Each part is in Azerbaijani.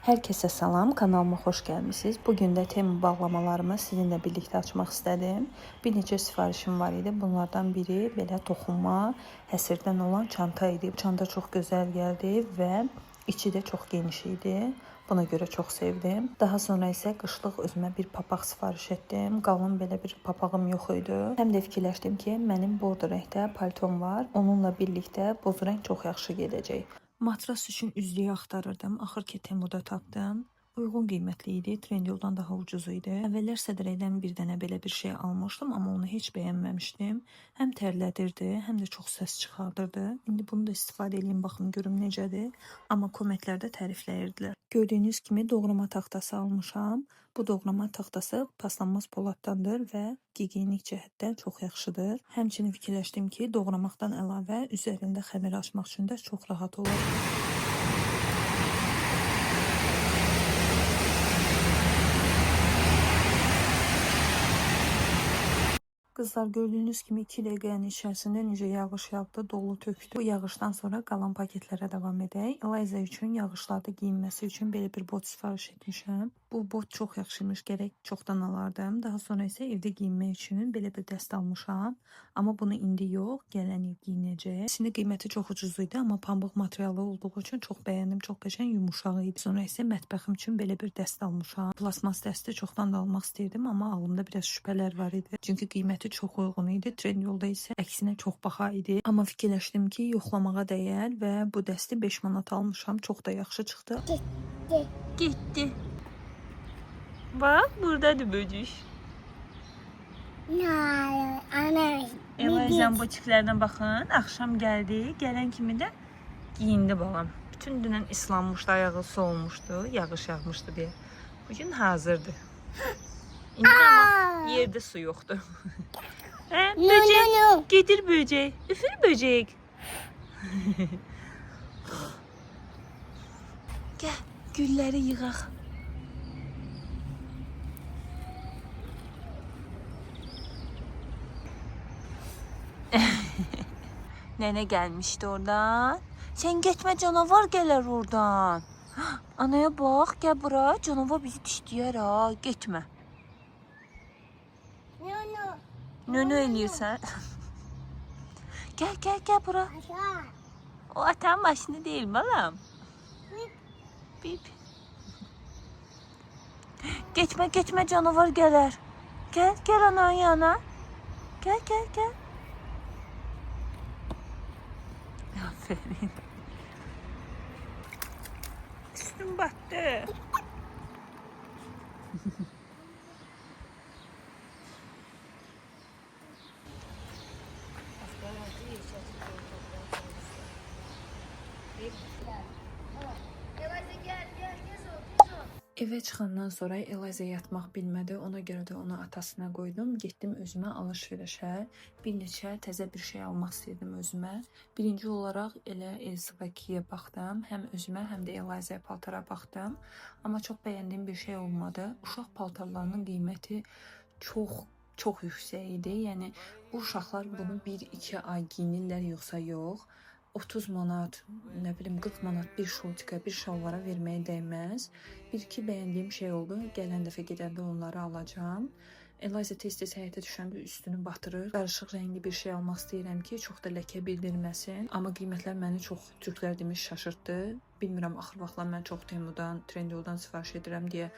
Herkese salam, kanalıma xoş gəlmisiniz. Bugün də Temu bağlamalarımı sizinlə birlikdə açmaq istədim. Bir neçə sifarişim var idi. Bunlardan biri belə toxunma, həsirdən olan çanta idi. Çanta çox gözəl gəldi və içi də çox geniş idi. Buna görə çox sevdim. Daha sonra isə qışlıq özümə bir papaq sifariş etdim. Qalın belə bir papağım yox idi. Həm də fikirləşdim ki, mənim bordo rəngdə paltom var. Onunla birlikdə boz rəng çox yaxşı gedəcək. Matras üçün üzlüyü axtarırdım. Axır ki Temuda tapdım. Uyğun qiymətli idi, Trendyoldan daha ucuz idi. Əvvəllər Sədrəydən bir dənə belə bir şey almışdım, amma onu heç bəyənməmişdim. Həm tərlədirdi, həm də çox səs çıxardırdı. İndi bunu da istifadə edeyim, baxım görüm necədir. Amma kommentlərdə tərifləyirdilər. Gördüyünüz kimi doğrama taxtası almışam. Bu doğrama taxtası paslanmaz poladdandır və gigiyenik cəhətdən çox yaxşıdır. Həmçinin fikirləşdim ki, doğramaqdan əlavə üzərində xəmir açmaq üçün də çox rahat olur. Kızlar gördüğünüz kimi 2 dəqiqənin içərisində necə yağış yağdı, dolu tökdü. Bu yağışdan sonra qalan paketlərə davam edək. Eliza üçün yağışlarda giyinməsi üçün belə bir bot sifariş etmişəm. Bu bot çox yaxşıymış, gərək çoxdan alardım. Daha sonra isə evdə giyinmək üçün belə bir dəst almışam. Amma bunu indi yox, gələn il giyinəcək. İçində qiyməti çox ucuz idi, amma pambıq materialı olduğu üçün çox bəyəndim. Çox qəşəng, yumuşaq idi. Sonra isə mətbəxim üçün belə bir dəst almışam. Plasmas dəsti çoxdan da almaq istirdim, amma ağlımda biraz şübhələr var idi. Çünki qiyməti çox uyğun idi. Trendyolda isə əksinə çox baha idi. Amma fikirləşdim ki, yoxlamağa dəyər və bu dəsti 5 manat almışam. Çox da yaxşı çıxdı. Getdi. Bax, buradadır böcük. Elazığın bu çiftlərdən baxın. Axşam gəldi. Gələn kimi də giyindi balam. Bütün dünən islanmışdı, ayağı soğumuşdu, yağış yağmışdı deyə. Bugün hazırdır. İndi ama yerde su yoktu. Böcek. Getir böcek. Üfür böcek. Gel gülleri yığaq. Nene gelmişti oradan. Sen geçme, canavar gelir oradan. Anaya bak, gel buraya, canavar bizi dişləyər ha, geçme. Nönü eləyirsən. Gel bura. O atan maşını değil balam. Bip. Geçme canavar gelir. Gel ananın yana. Gel. Aferin. Üstüm battı. Eve çıxandan sonra Eliza yatmaq bilmədi. Ona görə də onu atasına qoydum. Getdim özümə alış-verişə. Bir neçə təzə bir şey almaq istəyirdim özümə. Birinci olaraq elə Elsa-Kiyə baxdım. Həm özümə, həm də Eliza'ya paltara baxdım. Amma çox bəyəndiyim bir şey olmadı. Uşaq paltarlarının qiyməti çox yüksək idi. Yəni bu uşaqlar bunu 1-2 ay giyinirlər yoxsa yox. 30 manat, nə bilim 40 manat bir şortika, bir şalvara verməyə dəyməz. Bir-iki bəyəndiyim şey oldu. Gələn dəfə gedəndə onları alacağam. Eliza tez-tez həyətə düşəndə üstünü batırır. Qarışıq rəngli bir şey almaq istəyirəm ki, çox da ləkə bildirməsin. Amma qiymətlər məni çox, türklər demiş, şaşırtdı. Bilmirəm, axır vaxtlar mən çox Temudan, Trendyoldan sifariş edirəm deyə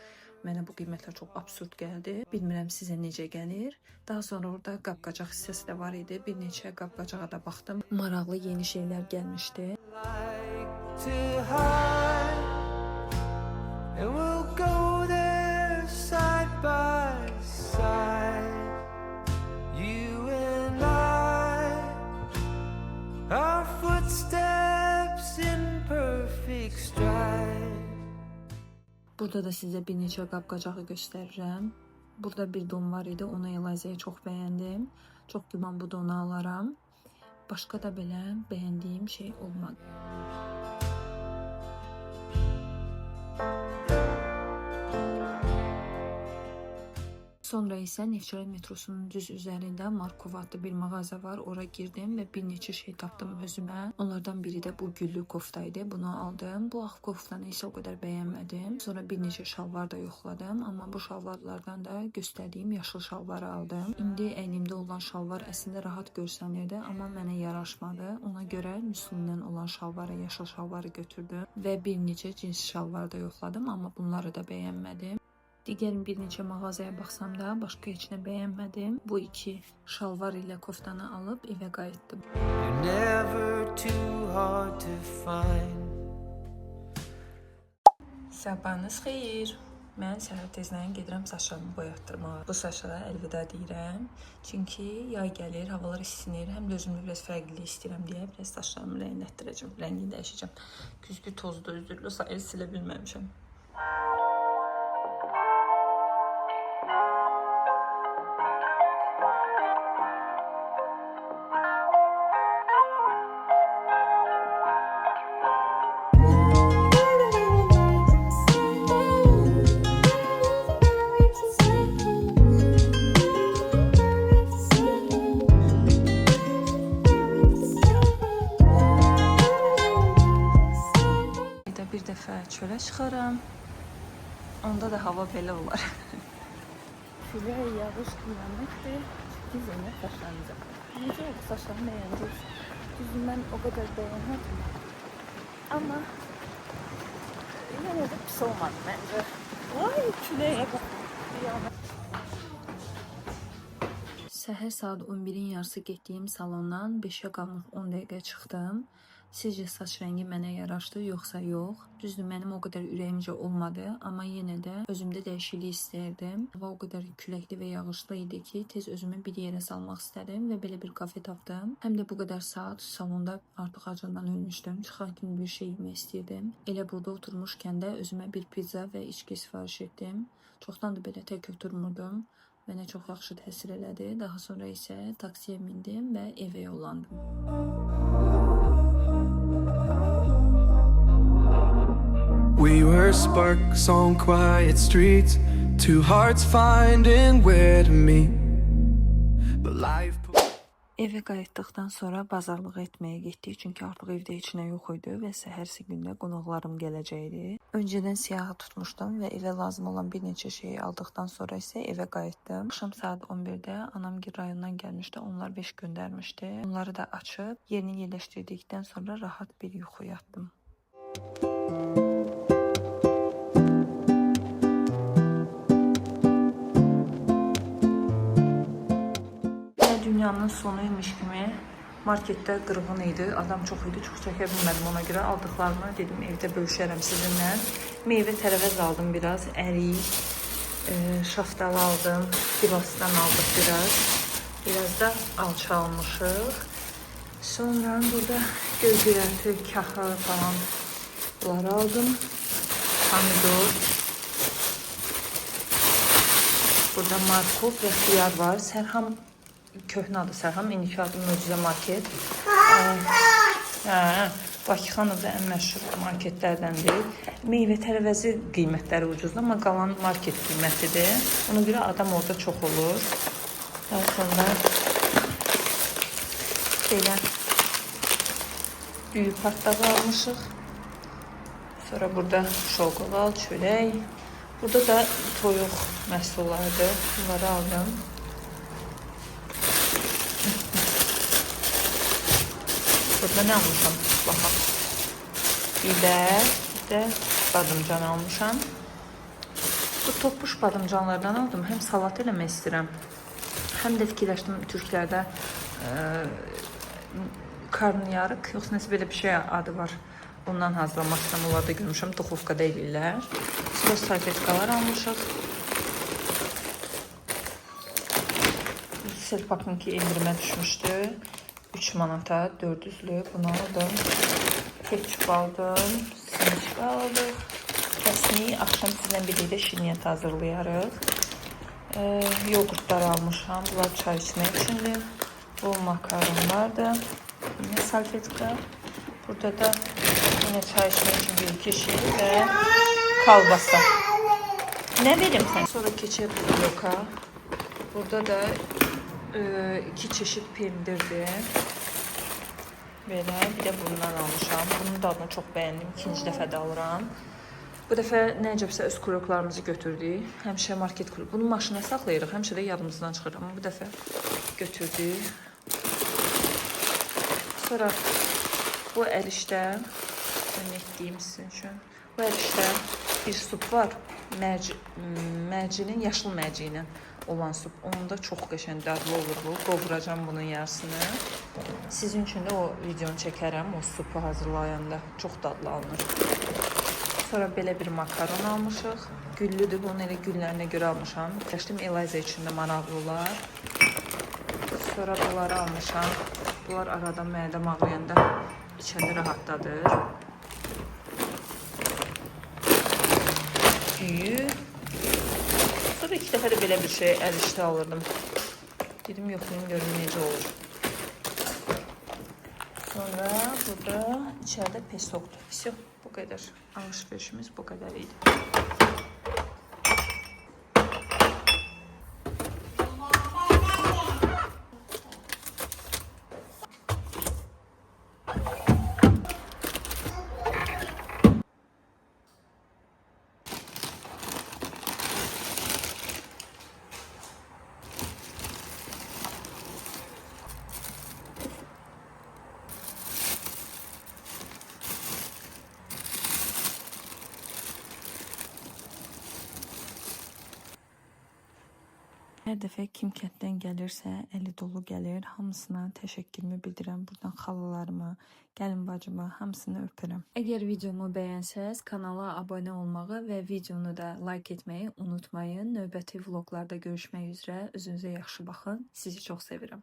mənə bu qiymətlər çox absurd gəldi. Bilmirəm sizə necə gəlir. Daha sonra orada qab-qacaq hissəsi də var idi. Bir neçə qab-qacağa da baxdım. Maraqlı yeni şeylər gəlmişdi. Burada da sizə bir neçə qab-qacağı göstərirəm. Burada bir don var idi, onu Eliza'ya çox bəyəndim. Çox güman bu donu alaram. Başqa da belə bəyəndiyim şey olmadı. Sonra isə Neftçala metrosunun düz üzərində Markov adlı bir mağaza var. Ora girdim və bir neçə şey tapdım özümə. Onlardan biri də bu güllü kofta idi. Bunu aldım. Bu ağ koftanı isə o qədər bəyənmədim. Sonra bir neçə şalvar da yoxladım. Amma bu şalvarlardan da göstərdiyim yaşıl şalvarı aldım. İndi əynimdə olan şalvar əslində rahat görsənirdi, amma mənə yaraşmadı. Ona görə müslümdən olan şalvarı, yaşıl şalvarı götürdüm və bir neçə cins şalvar da yoxladım, amma bunları da bəyənmədim. Digər bir neçə mağazaya baxsam da başqa heç nə bəyənmədim. Bu iki şalvar ilə koftanı alıb evə qayıtdım. Sabahınız xeyir. Mən səhər tezdən gedirəm saçlarımı boyatdırmağa. Bu saçlara əlvida deyirəm. Çünki yay gəlir, havalar isinir. Həm də özümdə biraz fərqli istəyirəm deyə biraz saçlarımı rənglətdirəcəm, rəngini dəyişəcəm. Güzgü tozdu, üzürlü, sayı silə bilməmişəm. Bir dəfə çölə çıxaram. Onda da hava belə olar. Külək, yağış, qiyamətdir. Biz ona saçlarımıza. Necə oldu saçlarımı bəyənəcək? Düzüm mən o qədər bəyənmədim. Amma yenə də pis olmadı məncə. Vay küləyə qiyamət. Səhər saat 11-in yarısı getdiyim salondan 5-ə qalmış 10 dəqiqə çıxdım. Sizcə saç rəngi mənə yaraşdı, yoxsa yox? Düzdür, mənim o qədər ürəyimcə olmadı, amma yenə də özümdə dəyişiklik istəyirdim. Hava o qədər küləkli və yağışlı idi ki, tez özümü bir yerə salmaq istədim və belə bir kafe tapdım. Həm də bu qədər saat salonda artıq acından ölmüşdüm. Çıxan kimi bir şey yemək istəyirdim. Elə burada oturmuşkən də özümə bir pizza və içki sifariş etdim. Çoxdan da belə tək oturmurdum. Mənə çox yaxşı təsir elədi. Daha sonra isə taksiyə mindim və evə yollandım. We were sparks on quiet streets, two hearts finding where to meet. But life Evə qayıtdıqdan sonra bazarlıq etməyə getdik, çünki artıq evdə heç nə yox idi və səhərsi gündə qonaqlarım gələcəkdi. Öncədən siyahı tutmuşdum və evə lazım olan bir neçə şeyi aldıqdan sonra isə evə qayıtdım. Axşam saat 11-də anamgil rayondan gəlmişdi, onlar 5 göndərmişdi. Onları da açıb, yerini yerləşdirdikdən sonra rahat bir yuxu yatdım. Dünyanın sonuymuş kimi marketdə qırğın idi, adam çox idi, çox çəkə bilmədim, ona görə aldıqlarımı dedim evdə bölüşərəm sizinlə. Meyvə tərəvəz aldım biraz, ərik, şaftalı aldım, gilosdan aldıq biraz da alça almışıq. Sonra burada göz-göyərti, kahır falan bunları aldım, pomidor. Burada markov və xiyar var, Sərham. Köhnə adı Sərham, indiki adı Möcüzə market. Bakıxanov da ən məşhur marketlərdəndir. Meyvə tərəvəzi qiymətləri ucuzdur, amma qalan market qiymətidir. Ona görə adam orada çox olur. Daha sonra belə düyü partlağı almışıq. Sonra burada şokolad, çörək. Burada da toyuq məhsullardır. Bunları aldım. Burada nə almışam? Baxaq. Biber, bir də badımcan almışam. Bu toppuş badımcanlardan aldım. Həm salat eləmək istəyirəm. Həm də fikirləşdim türklərdə karnıyarıq, yoxsa nəsə belə bir şey adı var. Ondan hazırlamaq istəyirəm. Onları da görmüşəm. Duxovkada eləyirlər. Sos salfetkalar almışıq. Selpakınki endirimə düşmüşdü. 3 manata 400'lü bunu aldım. Ketçup aldım. Sinçik aldım. Kəsni akşam sizdən birlikdə şirniyyat hazırlayarıq. Yoğurtlar almışam. Bunlar çay içmək üçündür. Bu makaronlardır. Yine salfetka. Burada da yine çay içmək üçün bir iki şey və kalbasa. Ne verim sen? Sonra keçək bloka. Burada da iki çeşit pendirdir. Belə, bir də bundan almışam. Bunun dadını çox bəyəndim. İkinci dəfə də alıram. Bu dəfə nəcəbsə öz kuroklarımızı götürdük. Həmişə market kurok. Bunu maşına saxlayırıq. Həmişə də yadımızdan çıxır. Amma bu dəfə götürdük. Sonra bu əlişdə, mən etdiyim sizin üçün. Bu əlişdə bir sup var. Mərcinin, yaşıl mərcinin olan sup. Onda çox qəşəng dadlı olur bu. Qovuracam bunun yarısını. Sizin üçün də o videonu çəkərəm. O supu hazırlayanda çox dadlı alınır. Sonra belə bir makaron almışıq. Güllüdür. Bunu elə güllərinə görə almışam. Fikirləşdim Eliza üçün də maraqlı olar. Sonra bunları almışam. Bunlar arada mədəm ağrıyanda içəndə rahatladır. Düyü. Sonra iki dəfə də belə bir şey əl işdə alırdım. Dedim yoxlayım görüm necə olur. Sonra burada içəridə pesokdur. Все, bu qədər. Alışverişimiz bu qədər idi. Hər dəfə kim kənddən gəlirsə, əli dolu gəlir. Hamısına təşəkkürümü bildirirəm. Buradan xalalarıma, gəlin bacıma, hamısını öpürəm. Əgər videomu bəyənsəz, kanala abunə olmağı və videonu da like etməyi unutmayın. Növbəti vloqlarda görüşmək üzrə. Özünüzə yaxşı baxın. Sizi çox sevirəm.